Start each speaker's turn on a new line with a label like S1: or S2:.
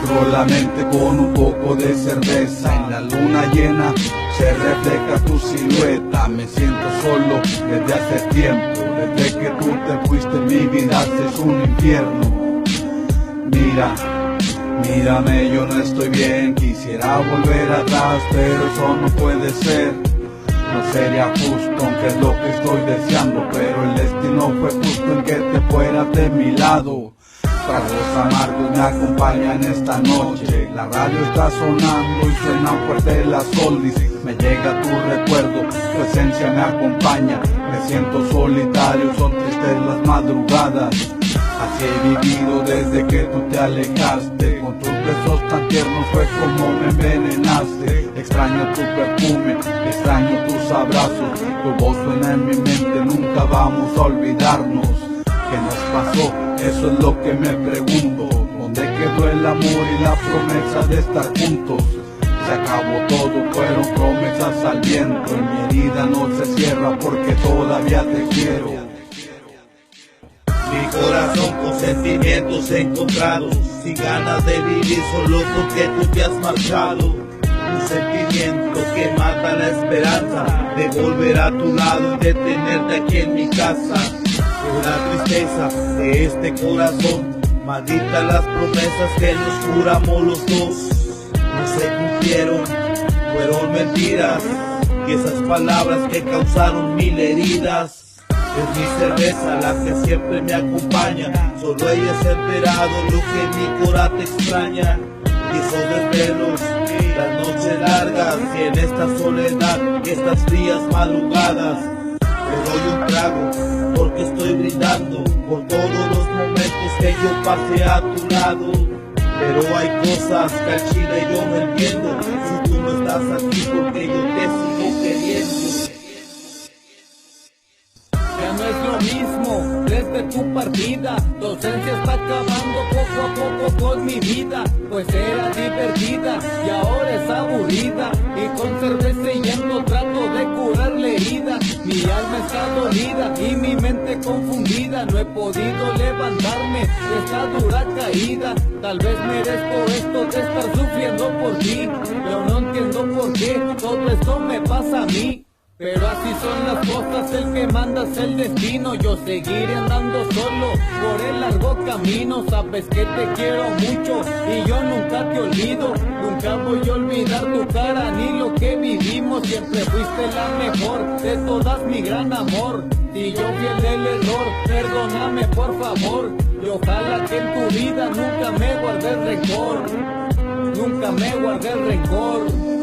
S1: nutro la mente con un poco de cerveza. En la luna llena se refleja tu silueta. Me siento solo desde hace tiempo. Desde que tú te fuiste mi vida es un infierno. Mírame, yo no estoy bien. Quisiera volver atrás, pero eso no puede ser. No sería justo, aunque es lo que estoy deseando, pero el destino fue justo en que te fueras de mi lado. Tragos amargos me acompañan esta noche. La radio está sonando y suenan fuerte las oldies. Me llega tu recuerdo, tu esencia me acompaña. Me siento solitario, son tristes las madrugadas. Así he vivido desde que tú te alejaste. Con tus besos tan tiernos fue como me envenenaste. Extraño tu perfume, extraño tus abrazos. Tu voz suena en mi mente, nunca vamos a olvidarnos. ¿Qué nos pasó? Eso es lo que me pregunto. ¿Dónde quedó el amor y la promesa de estar juntos? Se acabó todo, fueron promesas al viento. Y mi herida no se cierra porque todavía te quiero.
S2: Mi corazón con sentimientos encontrados, sin ganas de vivir solo porque tú te has marchado. Un sentimiento que mata la esperanza de volver a tu lado y de tenerte aquí en mi casa. La tristeza de este corazón, maldita las promesas que nos juramos los dos. No se cumplieron, fueron mentiras, y esas palabras que causaron mil heridas. Es mi cerveza la que siempre me acompaña, solo ella se ha enterado lo que mi cora te extraña. Y esos desvelos, las noches largas, y en esta soledad, estas frías madrugadas. Te doy un trago porque estoy brindando por todos los momentos que yo pasé a tu lado. Pero hay cosas que al chile yo no entiendo, si tú no estás aquí porque yo te sigo queriendo.
S3: Ya no es lo mismo desde tu partida, tu ausencia está acabando poco a poco con mi vida. Pues era divertida y ahora es aburrida, y con cerveza y llanto trato de curar la herida. Mi alma está dolida y mi mente confundida, no he podido levantarme de esta dura caída. Tal vez merezco esto de estar sufriendo por ti, pero no entiendo por qué todo esto me pasa a mí. Pero así son las cosas, el que manda es el destino. Yo seguiré andando solo por el largo camino. Sabes que te quiero mucho y yo nunca te olvido. Nunca voy a olvidar tu cara ni lo que vivimos. Siempre fuiste la mejor de todas, mi gran amor. Si yo fui el del error, perdóname por favor. Y ojalá que en tu vida nunca me guardes rencor. Nunca me guardes rencor.